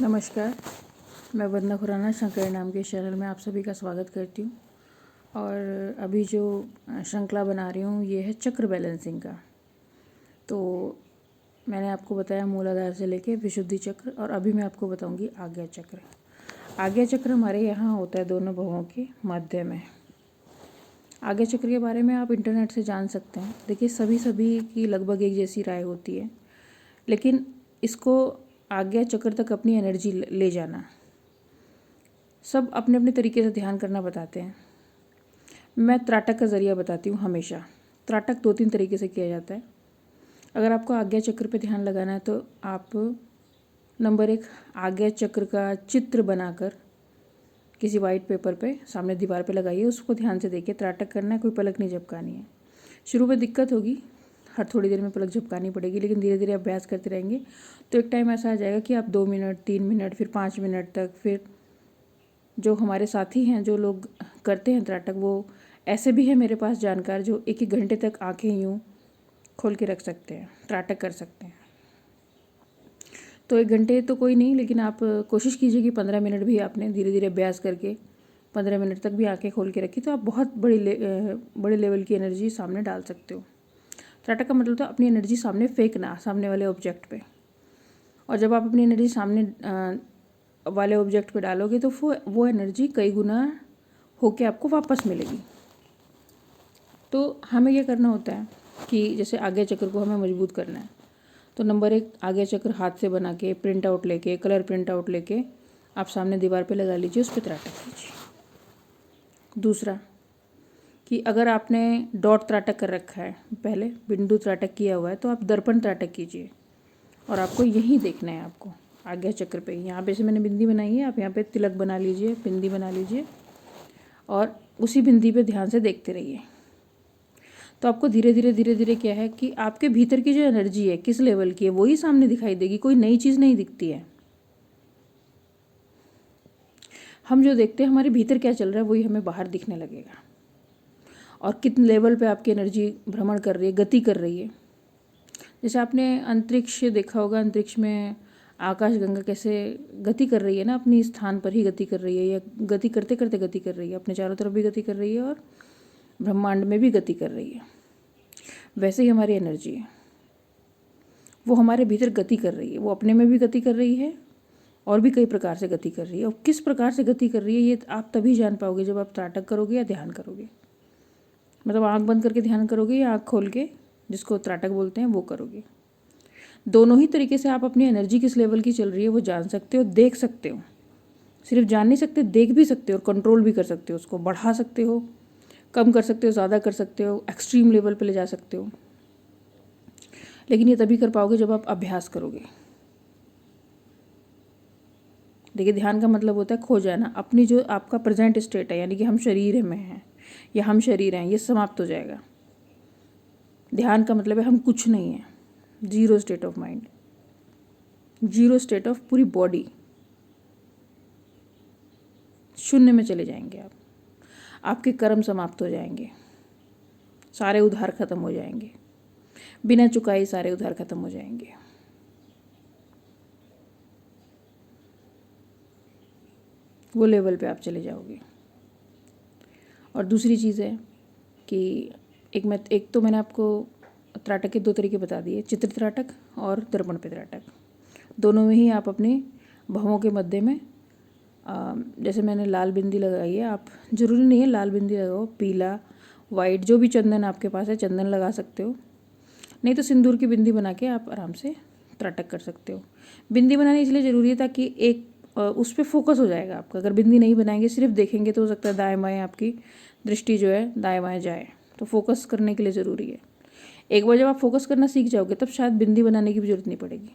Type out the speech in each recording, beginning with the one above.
नमस्कार, मैं वंदना खुराना शंकर नाम के चैनल में आप सभी का स्वागत करती हूँ। और अभी जो श्रृंखला बना रही हूँ ये है चक्र बैलेंसिंग का। तो मैंने आपको बताया मूलाधार से लेके विशुद्धि चक्र, और अभी मैं आपको बताऊँगी आज्ञा चक्र। आज्ञा चक्र हमारे यहाँ होता है दोनों भवों के मध्य में। आज्ञा चक्र के बारे में आप इंटरनेट से जान सकते हैं। देखिए, सभी की लगभग एक जैसी राय होती है, लेकिन इसको आज्ञा चक्र तक अपनी एनर्जी ले जाना, सब अपने अपने तरीके से ध्यान करना बताते हैं। मैं त्राटक का ज़रिया बताती हूँ हमेशा। त्राटक 2-3 तरीके से किया जाता है। अगर आपको आज्ञा चक्र पे ध्यान लगाना है तो आप नंबर 1 आज्ञा चक्र का चित्र बनाकर किसी वाइट पेपर पे सामने दीवार पे लगाइए, उसको ध्यान से देखिए। त्राटक करना है, कोई पलक नहीं झपकानी है। शुरू में दिक्कत होगी, हर थोड़ी देर में पलक झपकानी पड़ेगी, लेकिन धीरे धीरे अभ्यास करते रहेंगे तो एक टाइम ऐसा आ जाएगा कि आप 2 मिनट, 3 मिनट, फिर 5 मिनट तक, फिर जो हमारे साथी हैं जो लोग करते हैं त्राटक, वो ऐसे भी हैं मेरे पास जानकार जो 1-1 घंटे तक आंखें यूँ खोल के रख सकते हैं, त्राटक कर सकते हैं। तो 1 घंटे तो कोई नहीं, लेकिन आप कोशिश कीजिए कि 15 मिनट भी आपने धीरे धीरे अभ्यास करके 15 मिनट तक भी आंखें खोल के रखी तो आप बहुत बड़े लेवल की एनर्जी सामने डाल सकते हो। त्राटक का मतलब तो अपनी एनर्जी सामने फेंकना, सामने वाले ऑब्जेक्ट पे। और जब आप अपनी एनर्जी सामने वाले ऑब्जेक्ट पे डालोगे तो वो एनर्जी कई गुना होके आपको वापस मिलेगी। तो हमें क्या करना होता है कि जैसे आज्ञा चक्र को हमें मजबूत करना है, तो नंबर 1 आज्ञा चक्र हाथ से बना के प्रिंट आउट लेके, कलर प्रिंट आउट लेके आप सामने दीवार पे लगा लीजिए, उस पर त्राटक कीजिए। दूसरा कि अगर आपने डॉट त्राटक कर रखा है, पहले बिंदु त्राटक किया हुआ है, तो आप दर्पण त्राटक कीजिए। और आपको यही देखना है, आपको आज्ञा चक्र पे, यहाँ पे से मैंने बिंदी बनाई है, आप यहाँ पे तिलक बना लीजिए, बिंदी बना लीजिए, और उसी बिंदी पे ध्यान से देखते रहिए। तो आपको धीरे धीरे क्या है कि आपके भीतर की जो एनर्जी है किस लेवल की है वही सामने दिखाई देगी, कोई नई चीज़ नहीं दिखती है। हम जो देखते हैं हमारे भीतर क्या चल रहा है वही हमें बाहर दिखने लगेगा। और कितने लेवल पे आपकी एनर्जी भ्रमण कर रही है, गति कर रही है। जैसे आपने अंतरिक्ष देखा होगा, अंतरिक्ष में आकाशगंगा कैसे गति कर रही है ना, अपनी स्थान पर ही गति कर रही है, या गति करते करते गति कर रही है, अपने चारों तरफ भी गति कर रही है और ब्रह्मांड में भी गति कर रही है। वैसे ही हमारी एनर्जी है, वो हमारे भीतर गति कर रही है, वो अपने में भी गति कर रही है और भी कई प्रकार से गति कर रही है। और किस प्रकार से गति कर रही है ये आप तभी जान पाओगे जब आप त्राटक करोगे या ध्यान करोगे। मतलब आँख बंद करके ध्यान करोगे या आँख खोल के, जिसको त्राटक बोलते हैं, वो करोगे। दोनों ही तरीके से आप अपनी एनर्जी किस लेवल की चल रही है वो जान सकते हो, देख सकते हो। सिर्फ जान नहीं सकते, देख भी सकते हो और कंट्रोल भी कर सकते हो। उसको बढ़ा सकते हो, कम कर सकते हो, ज़्यादा कर सकते हो, एक्सट्रीम लेवल पे ले जा सकते हो। लेकिन ये तभी कर पाओगे जब आप अभ्यास करोगे। देखिए, ध्यान का मतलब होता है खो जाना। अपनी जो आपका प्रेजेंट स्टेट है, यानी कि हम शरीर में हैं या हम शरीर हैं, ये समाप्त हो जाएगा। ध्यान का मतलब है हम कुछ नहीं है, zero state of mind, zero state of पूरी बॉडी, शून्य में चले जाएंगे आप। आपके कर्म समाप्त हो जाएंगे, सारे उधार खत्म हो जाएंगे, बिना चुकाई सारे उधार खत्म हो जाएंगे। वो लेवल पे आप चले जाओगे। और दूसरी चीज़ है कि एक तो मैंने आपको त्राटक के 2 तरीके बता दिए, चित्र त्राटक और दर्पण पे त्राटक। दोनों में ही आप अपने भवों के मध्य में जैसे मैंने लाल बिंदी लगाई है, आप ज़रूरी नहीं है लाल बिंदी लगाओ, पीला, वाइट, जो भी चंदन आपके पास है चंदन लगा सकते हो। नहीं तो सिंदूर की बिंदी बना के आप आराम से त्राटक कर सकते हो। बिंदी बनानी इसलिए ज़रूरी है ताकि एक उस पर फोकस हो जाएगा आपका। अगर बिंदी नहीं बनाएंगे, सिर्फ देखेंगे, तो हो सकता है दाएं बाएं आपकी दृष्टि जो है दाएं बाएं जाए। तो फोकस करने के लिए ज़रूरी है। एक बार जब आप फोकस करना सीख जाओगे तब शायद बिंदी बनाने की भी ज़रूरत नहीं पड़ेगी।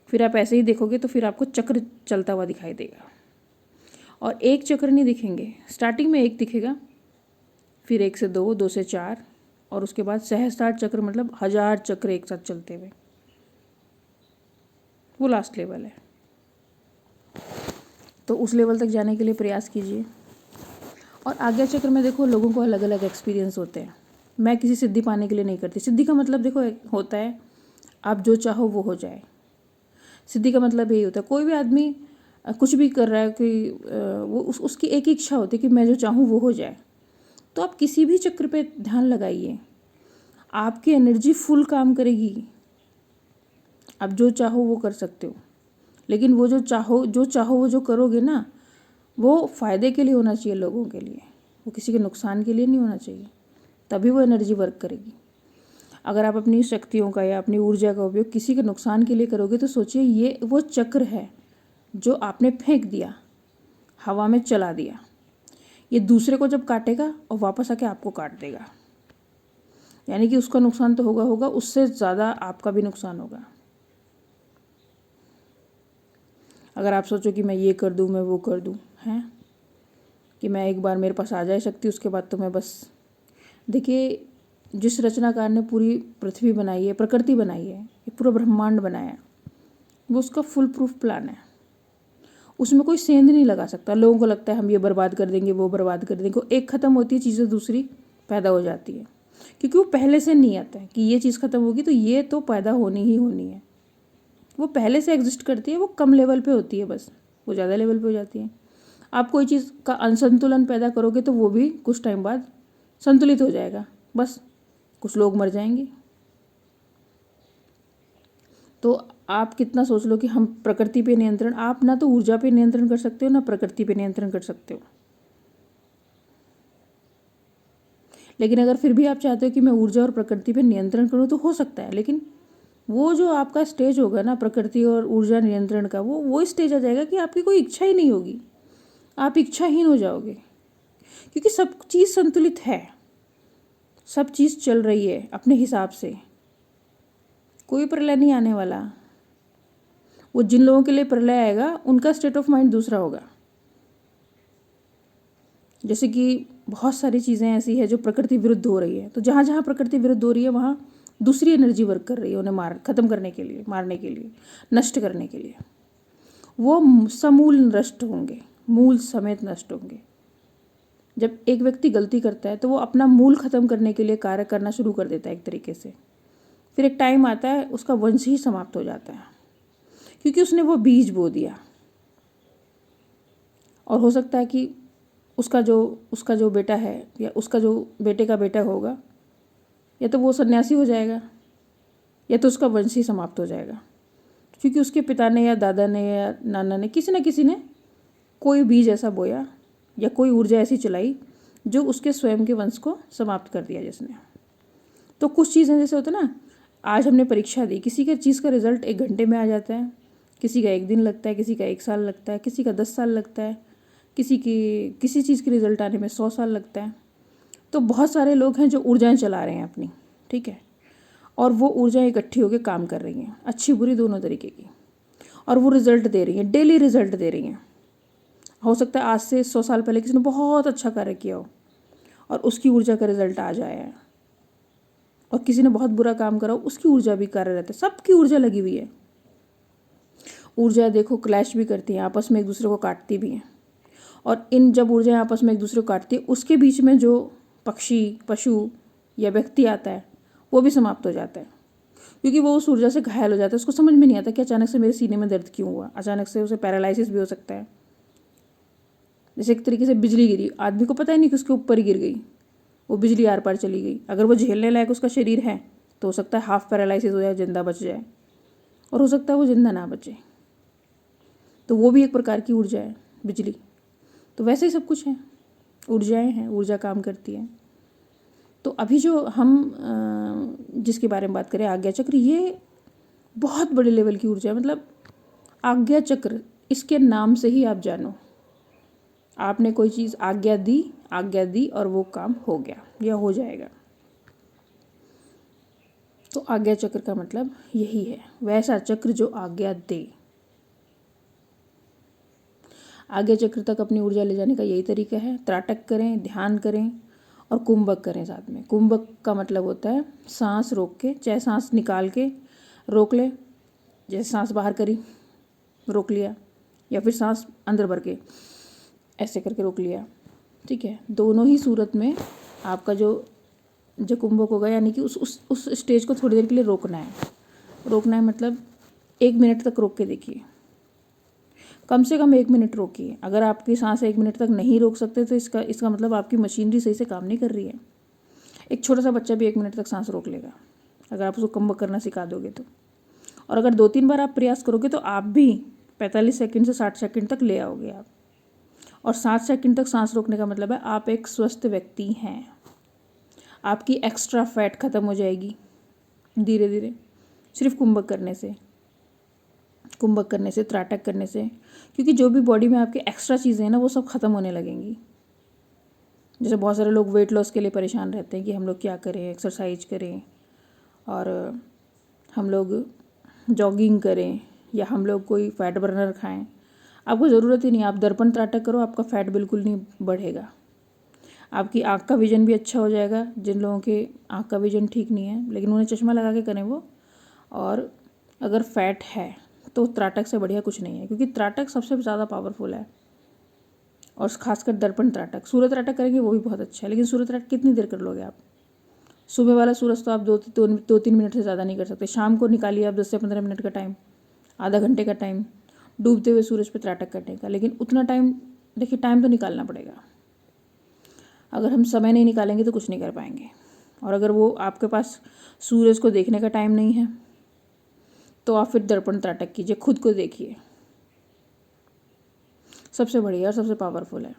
फिर आप ऐसे ही देखोगे तो फिर आपको चक्र चलता हुआ दिखाई देगा। और एक चक्र नहीं दिखेंगे, स्टार्टिंग में 1 दिखेगा, फिर 1 से 2, 2 से 4, और उसके बाद सहस्त्रार चक्र, मतलब 1000 चक्र एक साथ चलते हुए, वो लास्ट लेवल है। तो उस लेवल तक जाने के लिए प्रयास कीजिए। और आज्ञा चक्र में देखो, लोगों को अलग अलग एक्सपीरियंस होते हैं। मैं किसी सिद्धि पाने के लिए नहीं करती। सिद्धि का मतलब देखो होता है आप जो चाहो वो हो जाए। सिद्धि का मतलब यही होता है, कोई भी आदमी कुछ भी कर रहा है कि वो उसकी एक ही इच्छा होती है कि मैं जो चाहूँ वो हो जाए। तो आप किसी भी चक्र पे ध्यान लगाइए, आपकी एनर्जी फुल काम करेगी, आप जो चाहो वो कर सकते हो। लेकिन वो जो चाहो वो जो करोगे ना, वो फ़ायदे के लिए होना चाहिए, लोगों के लिए, वो किसी के नुकसान के लिए नहीं होना चाहिए, तभी वो एनर्जी वर्क करेगी। अगर आप अपनी शक्तियों का या अपनी ऊर्जा का उपयोग किसी के नुकसान के लिए करोगे तो सोचिए ये वो चक्र है जो आपने फेंक दिया, हवा में चला दिया, ये दूसरे को जब काटेगा और वापस आके आपको काट देगा। यानी कि उसका नुकसान तो होगा, उससे ज़्यादा आपका भी नुकसान होगा। अगर आप सोचो कि मैं ये कर दूँ, मैं वो कर दूँ, हैं कि मैं एक बार मेरे पास आ जाए शक्ति, उसके बाद तो मैं बस, देखिए जिस रचनाकार ने पूरी पृथ्वी बनाई है, प्रकृति बनाई है, ये पूरा ब्रह्मांड बनाया है, वो उसका फुल प्रूफ प्लान है, उसमें कोई सेंध नहीं लगा सकता। लोगों को लगता है हम ये बर्बाद कर देंगे, वो बर्बाद कर देंगे, एक ख़त्म होती है चीज़ें दूसरी पैदा हो जाती है, क्योंकि वो पहले से नहीं आता है कि ये चीज़ ख़त्म होगी तो ये तो पैदा होनी ही होनी है। वो पहले से एग्जिस्ट करती है, वो कम लेवल पे होती है, बस वो ज़्यादा लेवल पे हो जाती है। आप कोई चीज़ का असंतुलन पैदा करोगे तो वो भी कुछ टाइम बाद संतुलित हो जाएगा, बस कुछ लोग मर जाएंगे। तो आप कितना सोच लो कि हम प्रकृति पे नियंत्रण, आप ना तो ऊर्जा पे नियंत्रण कर सकते हो ना प्रकृति पे नियंत्रण कर सकते हो। लेकिन अगर फिर भी आप चाहते हो कि मैं ऊर्जा और प्रकृति पे नियंत्रण करूँ तो हो सकता है, लेकिन वो जो आपका स्टेज होगा ना प्रकृति और ऊर्जा नियंत्रण का, वो स्टेज आ जाएगा कि आपकी कोई इच्छा ही नहीं होगी, आप इच्छाहीन हो जाओगे, क्योंकि सब चीज़ संतुलित है, सब चीज़ चल रही है अपने हिसाब से, कोई प्रलय नहीं आने वाला। वो जिन लोगों के लिए प्रलय आएगा उनका स्टेट ऑफ माइंड दूसरा होगा। जैसे कि बहुत सारी चीज़ें ऐसी है जो प्रकृति विरुद्ध हो रही है, तो जहाँ जहाँ प्रकृति विरुद्ध हो रही है वहाँ दूसरी एनर्जी वर्क कर रही है उन्हें खत्म करने के लिए, मारने के लिए, नष्ट करने के लिए। वो समूल नष्ट होंगे, मूल समेत नष्ट होंगे। जब एक व्यक्ति गलती करता है तो वो अपना मूल खत्म करने के लिए कार्य करना शुरू कर देता है एक तरीके से, फिर एक टाइम आता है उसका वंश ही समाप्त हो जाता है, क्योंकि उसने वो बीज बो दिया। और हो सकता है कि उसका जो बेटा है या उसका जो बेटे का बेटा होगा, या तो वो सन्यासी हो जाएगा या तो उसका वंश ही समाप्त हो जाएगा, क्योंकि उसके पिता ने या दादा ने या नाना ने, किसी न किसी ने कोई बीज ऐसा बोया या कोई ऊर्जा ऐसी चलाई जो उसके स्वयं के वंश को समाप्त कर दिया जिसने। तो कुछ चीज़ें जैसे होता है ना, आज हमने परीक्षा दी, किसी के चीज़ का रिजल्ट 1 घंटे में आ जाता है, किसी का 1 दिन लगता है, किसी का 1 साल लगता है, किसी का 10 साल लगता है, किसी चीज़ के रिजल्ट आने में 100 साल लगता है। तो बहुत सारे लोग हैं जो ऊर्जाएं चला रहे हैं अपनी, ठीक है, और वो ऊर्जाएं इकट्ठी होकर काम कर रही हैं, अच्छी बुरी दोनों तरीके की, और वो रिजल्ट दे रही हैं, डेली रिजल्ट दे रही हैं। हो सकता है आज से 100 साल पहले किसी ने बहुत अच्छा कार्य किया हो और उसकी ऊर्जा का रिजल्ट आज आया है, और किसी ने बहुत बुरा काम करा हो, उसकी ऊर्जा भी कार्य रहता है, सबकी ऊर्जा लगी हुई है। ऊर्जा देखो क्लैश भी करती हैं, आपस में एक दूसरे को काटती भी हैं, और इन जब ऊर्जाएं आपस में एक दूसरे को काटती है, उसके बीच में जो पक्षी, पशु या व्यक्ति आता है वो भी समाप्त हो जाता है, क्योंकि वो उस ऊर्जा से घायल हो जाता है। उसको समझ में नहीं आता कि अचानक से मेरे सीने में दर्द क्यों हुआ, अचानक से उसे पैरालिसिस भी हो सकता है। जैसे एक तरीके से बिजली गिरी, आदमी को पता ही नहीं कि उसके ऊपर ही गिर गई, वो बिजली आर पार चली गई। अगर वो झेलने लायक उसका शरीर है तो हो सकता है हाफ पैरालिसिस हो जाए, जिंदा बच जाए, और हो सकता है वो जिंदा ना बचे। तो वो भी एक प्रकार की ऊर्जा है, बिजली। तो वैसे ही सब कुछ है, ऊर्जाएं हैं, ऊर्जा काम करती है। तो अभी जो हम जिसके बारे में बात करें, आज्ञा चक्र, ये बहुत बड़े लेवल की ऊर्जा है। मतलब आज्ञा चक्र, इसके नाम से ही आप जानो, आपने कोई चीज़ आज्ञा दी और वो काम हो गया या हो जाएगा। तो आज्ञा चक्र का मतलब यही है, वैसा चक्र जो आज्ञा दे। आज्ञा चक्र तक अपनी ऊर्जा ले जाने का यही तरीका है, त्राटक करें, ध्यान करें और कुंभक करें साथ में। कुंभक का मतलब होता है सांस रोक के, चाहे सांस निकाल के रोक ले, जैसे सांस बाहर करी रोक लिया, या फिर सांस अंदर भर के ऐसे करके रोक लिया, ठीक है। दोनों ही सूरत में आपका जो कुंभक होगा, यानी कि उस स्टेज को थोड़ी देर के लिए रोकना है। रोकना है मतलब 1 मिनट तक रोक के देखिए, कम से कम 1 मिनट रोकिए। अगर आपकी सांस 1 मिनट तक नहीं रोक सकते तो इसका मतलब आपकी मशीनरी सही से काम नहीं कर रही है। एक छोटा सा बच्चा भी 1 मिनट तक सांस रोक लेगा अगर आप उसको कम करना सिखा दोगे तो। और अगर 2-3 बार आप प्रयास करोगे तो आप भी 45 सेकंड से 60 सेकंड तक ले आओगे आप। और 60 सेकंड तक सांस रोकने का मतलब है आप एक स्वस्थ व्यक्ति हैं। आपकी एक्स्ट्रा फैट ख़त्म हो जाएगी धीरे धीरे, सिर्फ कुंभक करने से, त्राटक करने से। क्योंकि जो भी बॉडी में आपके एक्स्ट्रा चीज़ें हैं ना वो सब ख़त्म होने लगेंगी। जैसे बहुत सारे लोग वेट लॉस के लिए परेशान रहते हैं कि हम लोग क्या करें, एक्सरसाइज करें और हम लोग जॉगिंग करें या हम लोग कोई फैट बर्नर खाएं। आपको ज़रूरत ही नहीं, आप दर्पण त्राटक करो, आपका फैट बिल्कुल नहीं बढ़ेगा। आपकी आँख का विजन भी अच्छा हो जाएगा। जिन लोगों के आँख का विजन ठीक नहीं है लेकिन उन्हें चश्मा लगा के करें वो। और अगर फैट है तो त्राटक से बढ़िया कुछ नहीं है, क्योंकि त्राटक सबसे ज़्यादा पावरफुल है। और खासकर दर्पण त्राटक, सूर्य त्राटक करेंगे वो भी बहुत अच्छा है, लेकिन सूर्य त्राटक कितनी देर कर लोगे आप? सुबह वाला सूरज तो आप 2-3 मिनट से ज़्यादा नहीं कर सकते। शाम को निकालिए आप 10 से 15 मिनट का टाइम, आधा घंटे का टाइम डूबते हुए सूरज पे त्राटक करने का। लेकिन उतना टाइम, देखिए टाइम तो निकालना पड़ेगा। अगर हम समय नहीं निकालेंगे तो कुछ नहीं कर पाएंगे। और अगर वो आपके पास सूरज को देखने का टाइम नहीं है तो आप फिर दर्पण त्राटक कीजिए, खुद को देखिए, सबसे बढ़िया और सबसे पावरफुल है।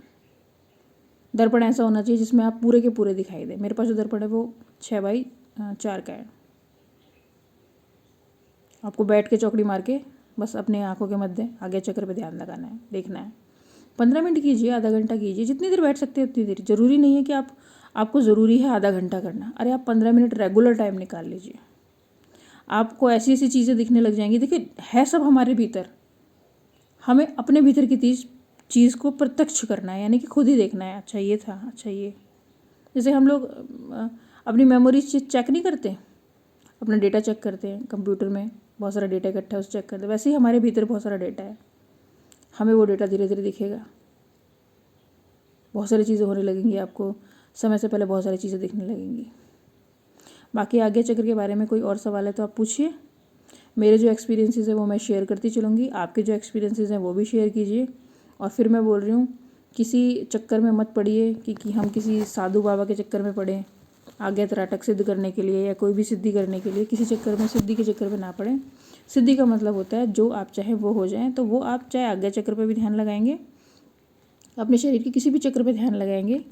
दर्पण ऐसा होना चाहिए जिसमें आप पूरे के पूरे दिखाई दे। मेरे पास जो दर्पण है वो 6x4 का है। आपको बैठ के चौकड़ी मार के बस अपने आंखों के मध्य आगे चक्र पे ध्यान लगाना है, देखना है। 15 मिनट कीजिए, आधा घंटा कीजिए, जितनी देर बैठ सकते हैं उतनी देर। जरूरी नहीं है कि आपको ज़रूरी है आधा घंटा करना। अरे आप 15 मिनट रेगुलर टाइम निकाल लीजिए, आपको ऐसी ऐसी चीज़ें दिखने लग जाएंगी। देखिए है सब हमारे भीतर, हमें अपने भीतर की चीज़ को प्रत्यक्ष करना है, यानी कि खुद ही देखना है। अच्छा ये था, अच्छा ये। जैसे हम लोग अपनी मेमोरीज चेक नहीं करते, अपना डेटा चेक करते हैं कंप्यूटर में, बहुत सारा डेटा इकट्ठा है उसे चेक करते हैं। वैसे ही हमारे भीतर बहुत सारा डेटा है, हमें वो डेटा धीरे धीरे दिखेगा। बहुत सारी चीज़ें होने लगेंगी, आपको समय से पहले बहुत सारी चीज़ें दिखने लगेंगी। बाकी आगे चक्र के बारे में कोई और सवाल है तो आप पूछिए। मेरे जो एक्सपीरियंसेस है वो मैं शेयर करती चलूँगी, आपके जो एक्सपीरियंसेस हैं वो भी शेयर कीजिए। और फिर मैं बोल रही हूँ, किसी चक्कर में मत पड़िए कि हम किसी साधु बाबा के चक्कर में पड़ें आज्ञा त्राटक सिद्ध करने के लिए या कोई भी सिद्धि करने के लिए। किसी चक्कर में, सिद्धि के चक्कर में ना पड़ें। सिद्धि का मतलब होता है जो आप चाहें वो हो जाए। तो वो आप चाहे आज्ञा चक्र पे भी ध्यान लगाएंगे, अपने शरीर के किसी भी चक्र पे ध्यान लगाएंगे,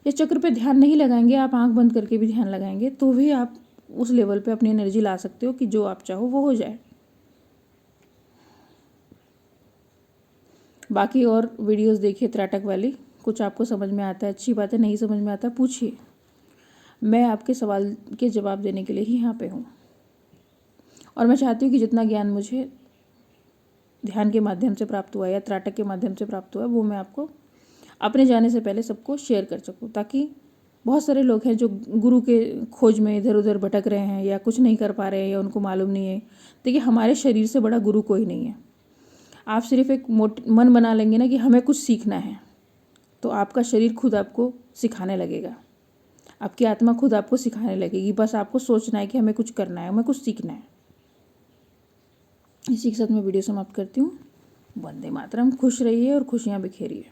इस चक्र पे ध्यान नहीं लगाएंगे, आप आंख बंद करके भी ध्यान लगाएंगे, तो भी आप उस लेवल पे अपनी एनर्जी ला सकते हो कि जो आप चाहो वो हो जाए। बाकी और वीडियोस देखिए त्राटक वाली, कुछ आपको समझ में आता है अच्छी बात है, नहीं समझ में आता पूछिए। मैं आपके सवाल के जवाब देने के लिए ही यहाँ पे हूँ। और मैं चाहती हूँ कि जितना ज्ञान मुझे ध्यान के माध्यम से प्राप्त हुआ या त्राटक के माध्यम से प्राप्त हुआ वो मैं आपको अपने जाने से पहले सबको शेयर कर सकूँ, ताकि बहुत सारे लोग हैं जो गुरु के खोज में इधर उधर भटक रहे हैं या कुछ नहीं कर पा रहे हैं या उनको मालूम नहीं है। देखिए हमारे शरीर से बड़ा गुरु कोई नहीं है। आप सिर्फ एक मन बना लेंगे ना कि हमें कुछ सीखना है, तो आपका शरीर खुद आपको सिखाने लगेगा, आपकी आत्मा खुद आपको सिखाने लगेगी। बस आपको सोचना है कि हमें कुछ करना है, हमें कुछ सीखना है। इसी के साथ मैं वीडियो समाप्त करती हूँ। वंदे मातरम। खुश रहिए और खुशियाँ बिखेरिए।